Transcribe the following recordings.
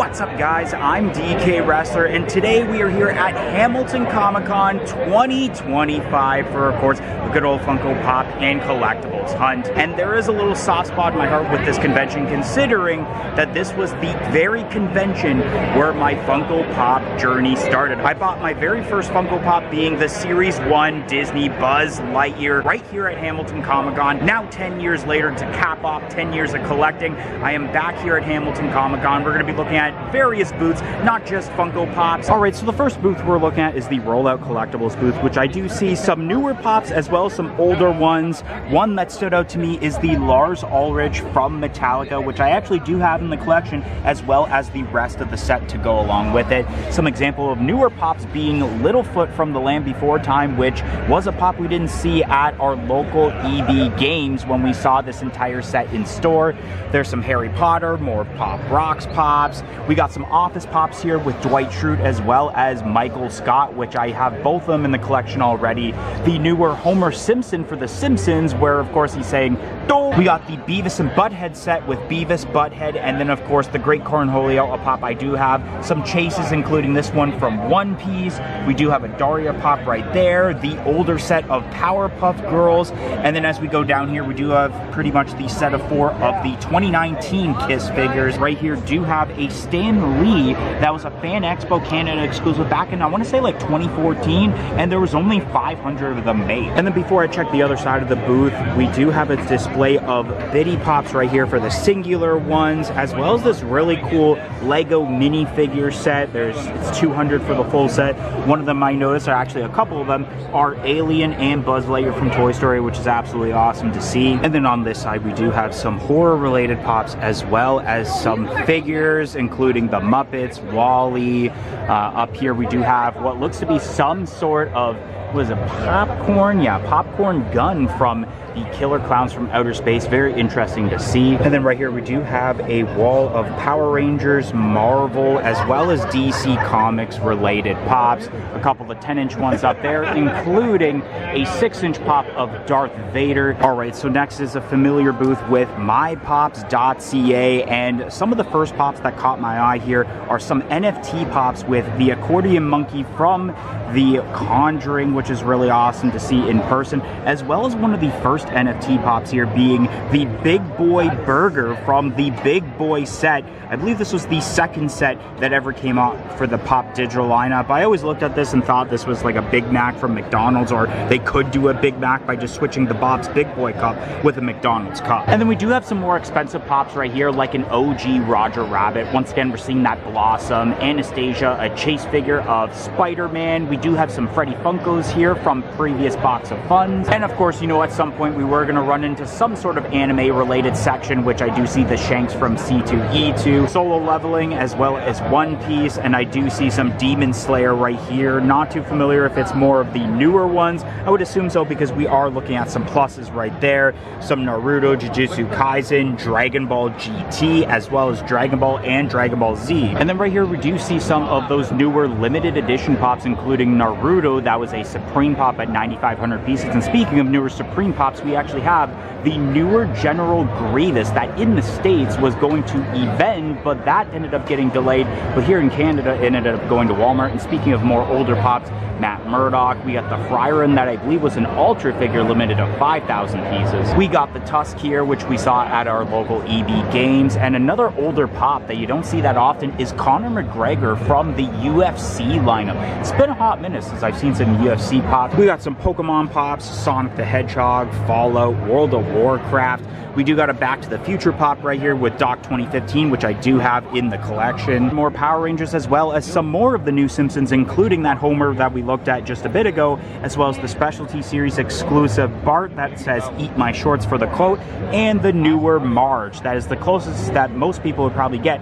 What's up, guys? I'm DK Wrestler, and today we are here at Hamilton Comic Con 2025 for, of course, the good old Funko Pop and Collectibles hunt. And there is a little soft spot in my heart with this convention, considering that this was the very convention where my Funko Pop journey started. I bought my very first Funko Pop being the Series 1 Disney Buzz Lightyear right here at Hamilton Comic Con. Now 10 years later, to cap off 10 years of collecting, I am back here at Hamilton Comic Con. We're going to be looking at various booths, not just Funko Pops. Alright, so the first booth we're looking at is the Rollout Collectibles booth, which I do see some newer Pops as well as some older ones. One that stood out to me is the Lars Ulrich from Metallica, which I actually do have in the collection, as well as the rest of the set to go along with it. Some example of newer Pops being Littlefoot from The Land Before Time, which was a Pop we didn't see at our local EB Games when we saw this entire set in store. There's some Harry Potter, more Pop Rocks Pops. We got some Office Pops here with Dwight Schrute as well as Michael Scott, which I have both of them in the collection already. The newer Homer Simpson for The Simpsons, where of course he's saying, "Doh!" We got the Beavis and Butthead set with Beavis, Butthead, and then of course the Great Cornholio, a Pop I do have. Some chases, including this one from One Piece. We do have a Daria Pop right there. The older set of Powerpuff Girls. And then as we go down here, we do have pretty much the set of 4 of the 2019 Kiss figures. Right here do have a Stan Lee that was a Fan Expo Canada exclusive back in, I want to say, like 2014, and there was only 500 of them made. And then before I check the other side of the booth, we do have a display of Bitty Pops right here for the singular ones, as well as this really cool Lego minifigure set. It's 200 for the full set. One of them I noticed, or actually a couple of them, are Alien and Buzz Lightyear from Toy Story, which is absolutely awesome to see. And then on this side, we do have some horror-related Pops, as well as some figures, including the Muppets, Wall-E. Up here, we do have what looks to be some sort of, was it popcorn? Yeah, popcorn gun from the Killer Clowns from Outer Space. Very interesting to see. And then right here we do have a wall of Power Rangers, Marvel, as well as DC Comics related Pops. A couple of 10-inch ones up there, including a 6-inch Pop of Darth Vader. Alright, so next is a familiar booth with mypops.ca, and some of the first Pops that caught my eye here are some NFT Pops with the accordion monkey from The Conjuring, which is really awesome to see in person, as well as one of the first NFT Pops here being the Big Boy Burger from the Big Boy set. I believe this was the second set that ever came out for the Pop digital lineup. I always looked at this and thought this was like a Big Mac from McDonald's, or they could do a Big Mac by just switching the Bob's Big Boy cup with a McDonald's cup. And then we do have some more expensive Pops right here, like an OG Roger Rabbit. Once again, we're seeing that Blossom, Anastasia, a chase figure of Spider-Man. We do have some Freddy Funkos here from previous Box of Funds. And of course, you know, at some point we were going to run into some sort of anime related section, which I do see the Shanks from C2E2, Solo Leveling, as well as One Piece, and I do see some Demon Slayer right here. Not too familiar if it's more of the newer ones. I would assume so, because we are looking at some pluses right there. Some Naruto, Jujutsu Kaisen, Dragon Ball GT, as well as Dragon Ball and Dragon Ball Z. And then right here we do see some of those newer limited edition Pops, including Naruto. That was a Supreme Pop at 9,500 pieces. And speaking of newer Supreme Pops, we actually have the newer General Grievous that in the States was going to Event, but that ended up getting delayed. But here in Canada, it ended up going to Walmart. And speaking of more older Pops, Matt Murdock, we got the Fryron that I believe was an Ultra figure limited of 5,000 pieces. We got the Tusk here, which we saw at our local EB Games. And another older Pop that you don't see that often is Conor McGregor from the UFC lineup. It's been a hot minute since I've seen some UFC Pops. We got some Pokemon Pops, Sonic the Hedgehog, Fallout, World of Warcraft. We do got a Back to the Future Pop right here with Doc 2015, which I do have in the collection. More Power Rangers, as well as some more of the new Simpsons, including that Homer that we looked at just a bit ago, as well as the Specialty Series exclusive Bart that says "Eat My Shorts" for the quote, and the newer Marge. That is the closest that most people would probably get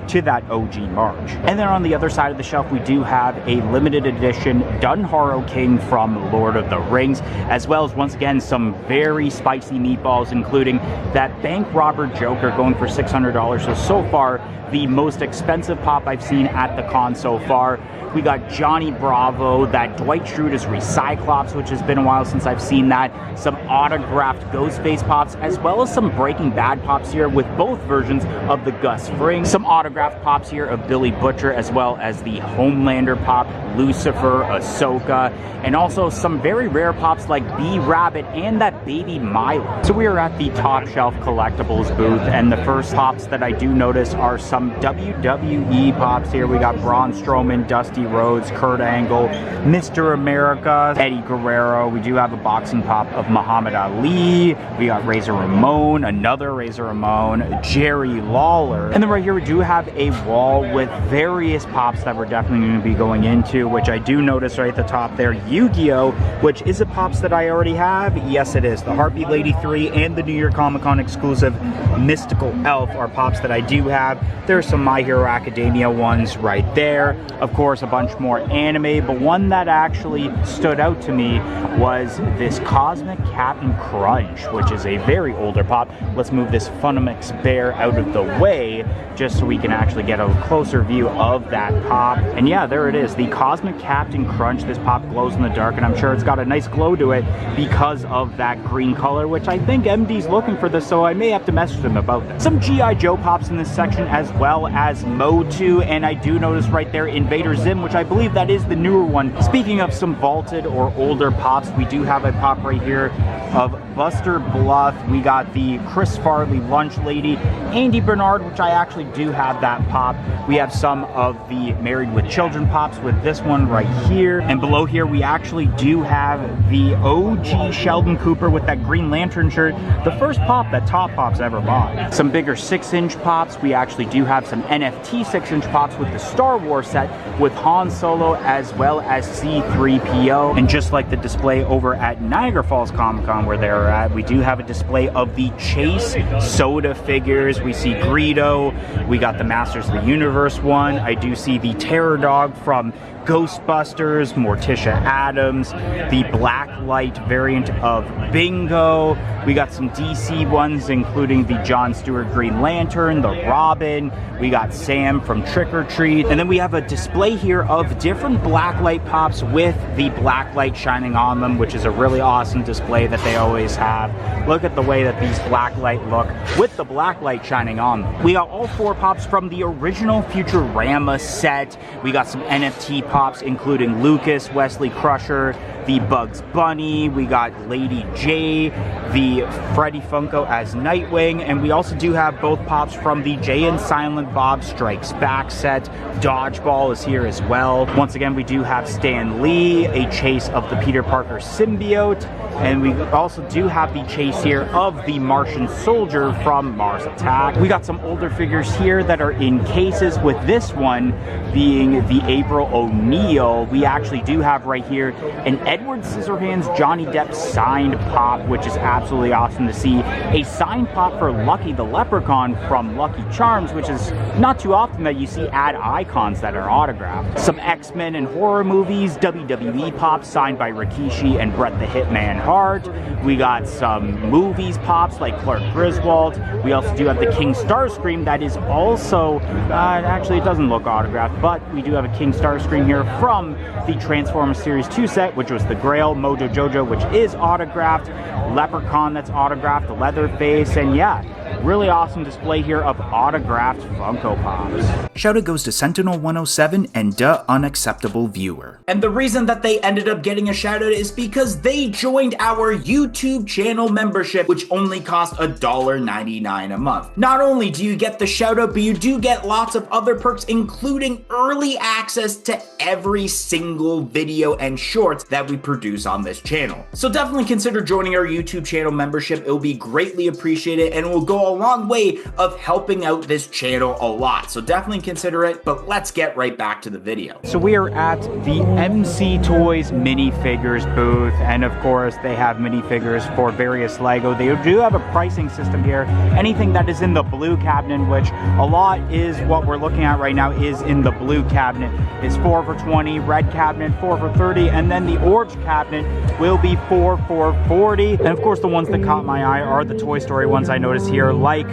to that OG Marge. And then on the other side of the shelf, we do have a limited edition Dunharrow King from Lord of the Rings, as well as, once again, some very spicy meatballs, including that bank robber Joker going for $600. So far, the most expensive Pop I've seen at the con so far. We got Johnny Bravo, that Dwight Schrute is Recyclops, which has been a while since I've seen that. Some autographed Ghostface Pops, as well as some Breaking Bad Pops here with both versions of the Gus Fring. Some autographed autographed pops here of Billy Butcher, as well as the Homelander pop, Lucifer, Ahsoka, and also some very rare pops like B-Rabbit and that Baby Milo. So we are at the Top Shelf Collectibles booth, and the first pops that I do notice are some WWE pops here. We got Braun Strowman, Dusty Rhodes, Kurt Angle, Mr. America, Eddie Guerrero. We do have a boxing pop of Muhammad Ali. We got Razor Ramon, another Razor Ramon, Jerry Lawler. And then right here we do have a wall with various pops that we're definitely going to be going into, which I do notice right at the top there, Yu-Gi-Oh!, which is it pops that I already have? Yes, it is. The Heartbeat Lady 3 and the New York Comic Con exclusive Mystical Elf are pops that I do have. There's some My Hero Academia ones right there. Of course, a bunch more anime, but one that actually stood out to me was this Cosmic Captain Crunch, which is a very older pop. Let's move this Funimix Bear out of the way just so we can actually get a closer view of that pop. And yeah, there it is, the Cosmic Captain Crunch. This pop glows in the dark, and I'm sure it's got a nice glow to it because of that green color, which I think MD's looking for this, so I may have to message him about this. Some G.I. Joe pops in this section, as well as Motu, and I do notice right there Invader Zim, which I believe that is the newer one. Speaking of some vaulted or older pops, we do have a pop right here of Buster Bluff. We got the Chris Farley Lunch Lady, Andy Bernard, which I actually do have that pop. We have some of the Married with Children pops with this one right here. And below here, we actually do have the OG Sheldon Cooper with that Green Lantern shirt, the first pop that Top Pops ever bought. Some bigger 6-inch pops. We actually do have some NFT 6-inch pops with the Star Wars set with Han Solo as well as C-3PO. And just like the display over at Niagara Falls Comic Con where they're at, we do have a display of the Chase Soda figures. We see Greedo, we got the Masters of the Universe one. I do see the Terror Dog from Ghostbusters, Morticia Adams, the Blacklight variant of Bingo. We got some DC ones, including the Jon Stewart Green Lantern, the Robin. We got Sam from Trick or Treat. And then we have a display here of different Blacklight pops with the Blacklight shining on them, which is a really awesome display that they always have. Look at the way that these Blacklight look with the Blacklight shining on them. We got all 4 pops from the original Futurama set. We got some NFT pops, including Lucas, Wesley Crusher, the Bugs Bunny. We got Lady J, the Freddy Funko as Nightwing, and we also do have both pops from the Jay and Silent Bob Strikes Back set. Dodgeball is here as well. Once again, we do have Stan Lee, a chase of the Peter Parker symbiote, and we also do have the chase here of the Martian Soldier from Mars Attack. We got some older figures here that are in cases, with this one being the April O'Neil. We actually do have right here an Edward Scissorhands Johnny Depp signed pop, which is absolutely awesome to see. A signed pop for Lucky the Leprechaun from Lucky Charms, which is not too often that you see ad icons that are autographed. Some X-Men and horror movies, WWE pops signed by Rikishi and Bret the Hitman Hart. We got some movies pops like Clark Griswold. We also do have the King Starscream that is also, actually it doesn't look autographed, but we do have a King Starscream here from the Transformers Series 2 set, which was the Grail, Mojo Jojo, which is autographed, Leprechaun that's autographed, Leatherface, and yeah, really awesome display here of autographed Funko Pops. Shout out goes to Sentinel107 and Duh Unacceptable Viewer. And the reason that they ended up getting a shout out is because they joined our YouTube channel membership, which only cost $1.99 a month. Not only do you get the shout out, but you do get lots of other perks, including early access to every single video and shorts that we produce on this channel. So definitely consider joining our YouTube channel membership. It will be greatly appreciated and will go a long way of helping out this channel a lot. So definitely consider it, but let's get right back to the video. So we are at the MC Toys minifigures booth, and of course they have minifigures for various Lego. They do have a pricing system here. Anything that is in the blue cabinet, which a lot is what we're looking at right now, is in the blue cabinet, is 4 for $20, red cabinet 4 for $30, and then the orange cabinet will be 4 for $40. And of course the ones that caught my eye are the Toy Story ones I noticed here, like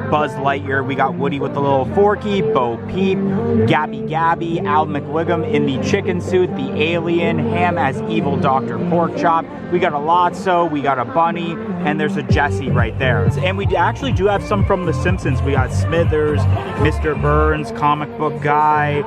Buzz Lightyear. We got Woody with the little Forky, Bo Peep, Gabby, Al McWiggum in the chicken suit, the alien, Ham as evil Dr. Porkchop. We got a Lotso, we got a Bunny, and there's a Jesse right there. And we actually do have some from The Simpsons. We got Smithers, Mr. Burns, Comic Book Guy,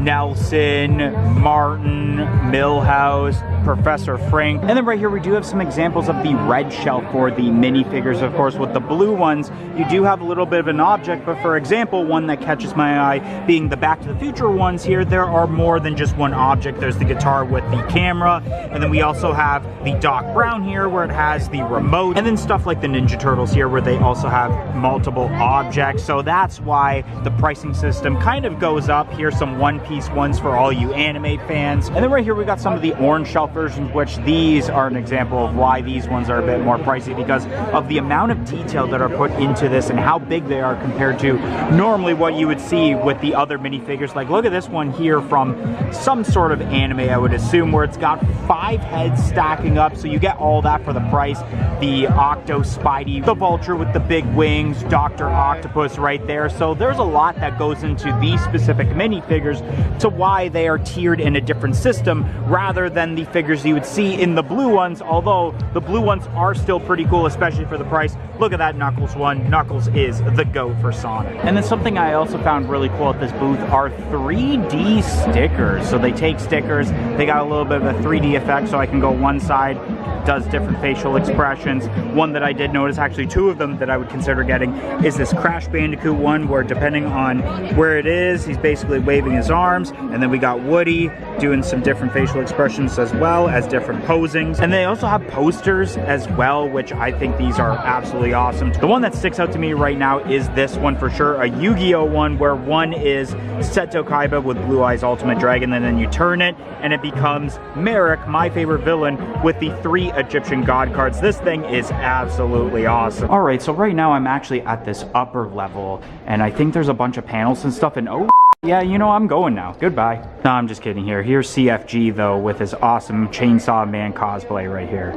Nelson, Martin, Milhouse, Professor Frank. And then right here we do have some examples of the red shelf for the minifigures. Of course, with the blue ones, you do have a little bit of an object, but for example, one that catches my eye being the Back to the Future ones here, there are more than just one object. There's the guitar with the camera, and then we also have the Doc Brown here where it has the remote, and then stuff like the Ninja Turtles here where they also have multiple objects. So that's why the pricing system kind of goes up. Here's some one-piece ones for all you anime fans. And then right here we got some of the orange shelf versions, which these are an example of why these ones are a bit more pricey, because of the amount of detail that are put into this and how big they are compared to normally what you would see with the other minifigures. Like, look at this one here from some sort of anime, I would assume, where it's got 5 heads stacking up, so you get all that for the price. The Octo Spidey, the Vulture with the big wings, Dr. Octopus right there. So there's a lot that goes into these specific minifigures to why they are tiered in a different system rather than the figures you would see in the blue ones, although the blue ones are still pretty cool, especially for the price. Look at that Knuckles one. Knuckles is the GOAT for Sonic. And then something I also found really cool at this booth are 3D stickers. So they take stickers, they got a little bit of a 3D effect, so I can go one side, does different facial expressions. One that I did notice, actually 2 of them that I would consider getting, is this Crash Bandicoot one where depending on where it is, he's basically waving his arms. And then we got Woody doing some different facial expressions as well as different posings. And they also have posters as well, which I think these are absolutely awesome. The one that sticks out to me right now is this one for sure, a Yu-Gi-Oh one where one is Seto Kaiba with Blue Eyes Ultimate Dragon, and then you turn it and it becomes Merrick, my favorite villain, with the 3 Egyptian god cards. This thing is absolutely awesome. All right, so right now I'm actually at this upper level and I think there's a bunch of panels and stuff, and oh yeah, you know, I'm going now. Goodbye. No, I'm just kidding here. Here's CFG though with his awesome Chainsaw Man cosplay right here.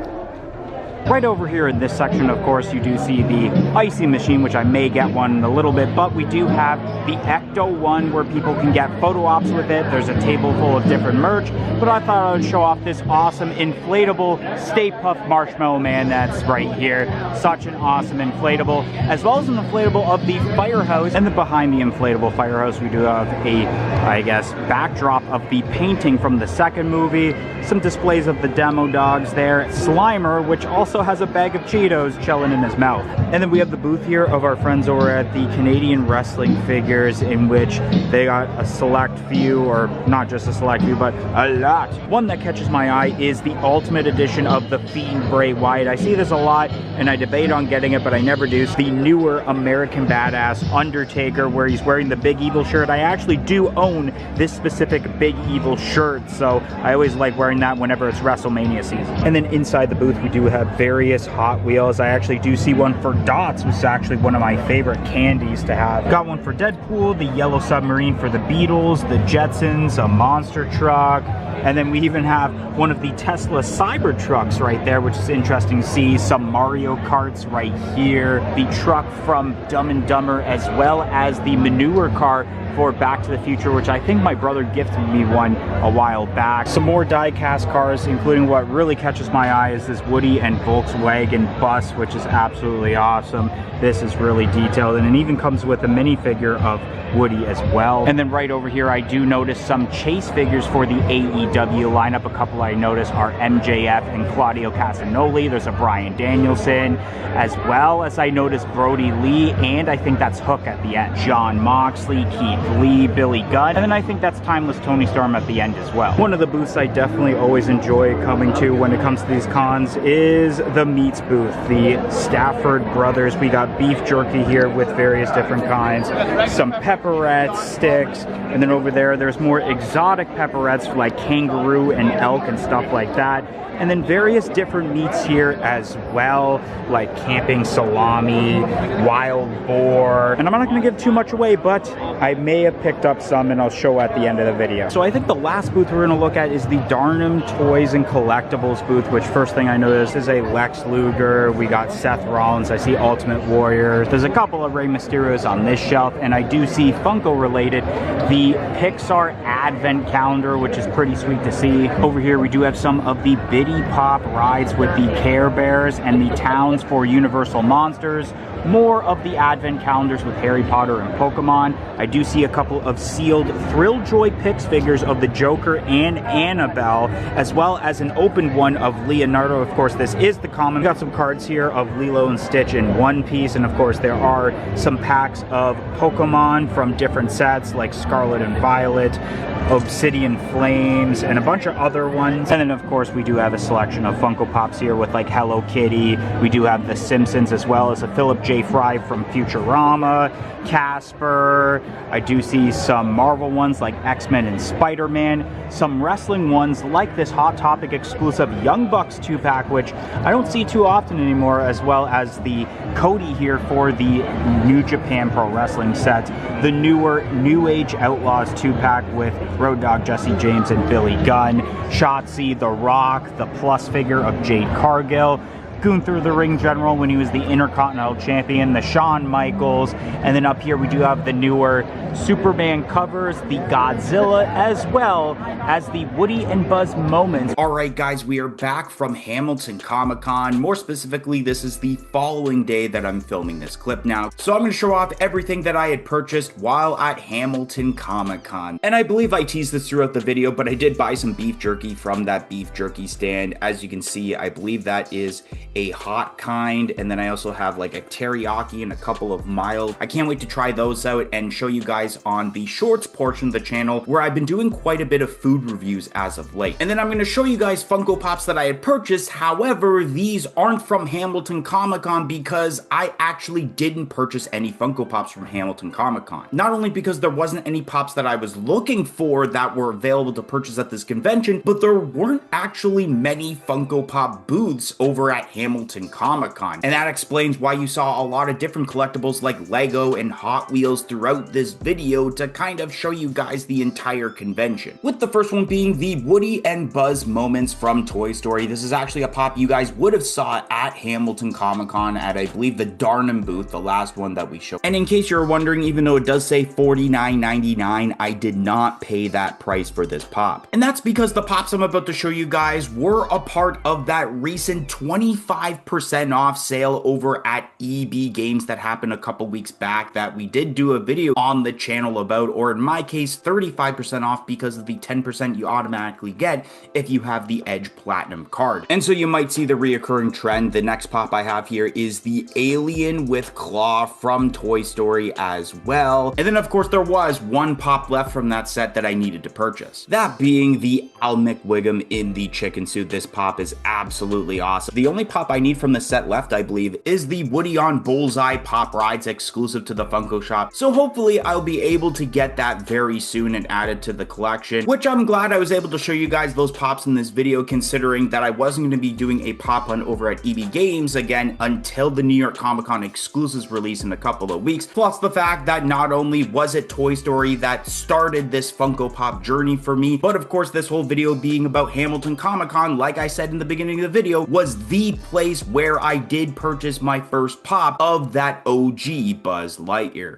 Right over here in this section, of course, you do see the Icy Machine, which I may get one in a little bit, but we do have the Ecto one where people can get photo ops with it. There's a table full of different merch, but I thought I would show off this awesome inflatable Stay Puft Marshmallow Man that's right here. Such an awesome inflatable, as well as an inflatable of the Firehouse. And then behind the inflatable Firehouse, we do have a, I guess, backdrop of the painting from the second movie. Some displays of the demo dogs there. Slimer, which also has a bag of Cheetos chilling in his mouth. And then we have the booth here of our friends over at the Canadian Wrestling Figures, in which they got a select few, or not just a select few, but a lot. One that catches my eye is the Ultimate Edition of the Fiend Bray Wyatt. I see this a lot and I debate on getting it, but I never do. It's the newer American Badass Undertaker where he's wearing the Big Evil shirt. I actually do own this specific Big Evil shirt, so I always like wearing that whenever it's WrestleMania season. And then inside the booth we do have various Hot Wheels. I actually do see one for Dots, which is actually one of my favorite candies to have. Got one for Deadpool, the Yellow Submarine for the Beatles, the Jetsons, a monster truck, and then we even have one of the Tesla Cybertrucks right there, which is interesting to see. Some Mario Karts right here, the truck from Dumb and Dumber, as well as the manure car for Back to the Future, which I think my brother gifted me one a while back. Some more die-cast cars, including what really catches my eye is this Woody and Volkswagen bus, which is absolutely awesome. This is really detailed, and it even comes with a minifigure of Woody as well. And then right over here, I do notice some chase figures for the AEW lineup. A couple I noticed are MJF and Claudio Castagnoli. There's a Bryan Danielson, as well as I noticed Brody Lee, and I think that's Hook at the end. John Moxley, Keith Lee, Billy Gunn, and then I think that's Timeless Tony Storm at the end as well. One of the booths I definitely always enjoy coming to when it comes to these cons is the meats booth, the Stafford Brothers. We got beef jerky here with various different kinds, some pepperettes, sticks, and then over there there's more exotic pepperettes like kangaroo and elk and stuff like that. And then various different meats here as well, like camping salami, wild boar. And I'm not going to give too much away, but I may have picked up some, and I'll show at the end of the video. So I think the last booth we're gonna look at is the Darnum Toys and Collectibles booth, which first thing I noticed is a Lex Luger. We got Seth Rollins. I see Ultimate Warrior. There's a couple of Rey Mysterios on this shelf, and I do see Funko related, the Pixar Advent Calendar, which is pretty sweet to see. Over here we do have some of the Biddy Pop rides with the Care Bears and the towns for Universal Monsters. More of the Advent calendars with Harry Potter and Pokemon. I do see a couple of sealed Thrill Joy Pix figures of the Joker and Annabelle, as well as an opened one of Leonardo. Of course, this is the common. We got some cards here of Lilo and Stitch in One Piece, and of course there are some packs of Pokemon from different sets like Scarlet and Violet, Obsidian Flames, and a bunch of other ones. And then of course we do have a selection of Funko Pops here with like Hello Kitty. We do have the Simpsons, as well as a Philip J. Fry from Futurama, Casper. I do see some Marvel ones like X-Men and Spider-Man, some wrestling ones like this Hot Topic exclusive Young Bucks 2-pack, which I don't see too often anymore, as well as the Cody here for the New Japan Pro Wrestling set, the newer New Age Outlaws 2-pack with Road Dogg, Jesse James, and Billy Gunn, Shotzi, The Rock, the plus figure of Jade Cargill, Gunther the Ring General when he was the Intercontinental Champion, the Shawn Michaels, and then up here we do have the newer Superman covers, the Godzilla, as well as the Woody and Buzz moments. Alright guys, we are back from Hamilton Comic-Con. More specifically, this is the following day that I'm filming this clip now. So I'm going to show off everything that I had purchased while at Hamilton Comic-Con. And I believe I teased this throughout the video, but I did buy some beef jerky from that beef jerky stand. As you can see, I believe that is a hot kind, and then I also have like a teriyaki and a couple of mild. I can't wait to try those out and show you guys on the shorts portion of the channel, where I've been doing quite a bit of food reviews as of late. And then I'm going to show you guys Funko Pops that I had purchased. However, these aren't from Hamilton Comic-Con because I actually didn't purchase any Funko Pops from Hamilton Comic-Con. Not only because there wasn't any Pops that I was looking for that were available to purchase at this convention, but there weren't actually many Funko Pop booths over at Hamilton Comic-Con. And that explains why you saw a lot of different collectibles like Lego and Hot Wheels throughout this video to kind of show you guys the entire convention. With the first one being the Woody and Buzz moments from Toy Story. This is actually a pop you guys would have saw at Hamilton Comic-Con at, I believe, the Darnum booth, the last one that we showed. And in case you're wondering, even though it does say $49.99, I did not pay that price for this pop. And that's because the pops I'm about to show you guys were a part of that recent 25% off sale over at EB Games that happened a couple weeks back that we did do a video on the channel about, or in my case 35% off because of the 10% you automatically get if you have the Edge Platinum card. And so you might see the reoccurring trend. The next pop I have here is the Alien with Claw from Toy Story as well. And then of course there was one pop left from that set that I needed to purchase, that being the Al McWiggum in the chicken suit. This pop is absolutely awesome. The only pop I need from the set left, I believe, is the Woody on Bullseye Pop Rides exclusive to the Funko shop. So hopefully I'll be able to get that very soon and add it to the collection, which I'm glad I was able to show you guys those pops in this video, considering that I wasn't going to be doing a pop hunt over at EB Games again until the New York Comic Con exclusives release in a couple of weeks. Plus the fact that not only was it Toy Story that started this Funko Pop journey for me, but of course this whole video being about Hamilton Comic Con, like I said in the beginning of the video, was the place where I did purchase my first pop of that OG Buzz Lightyear.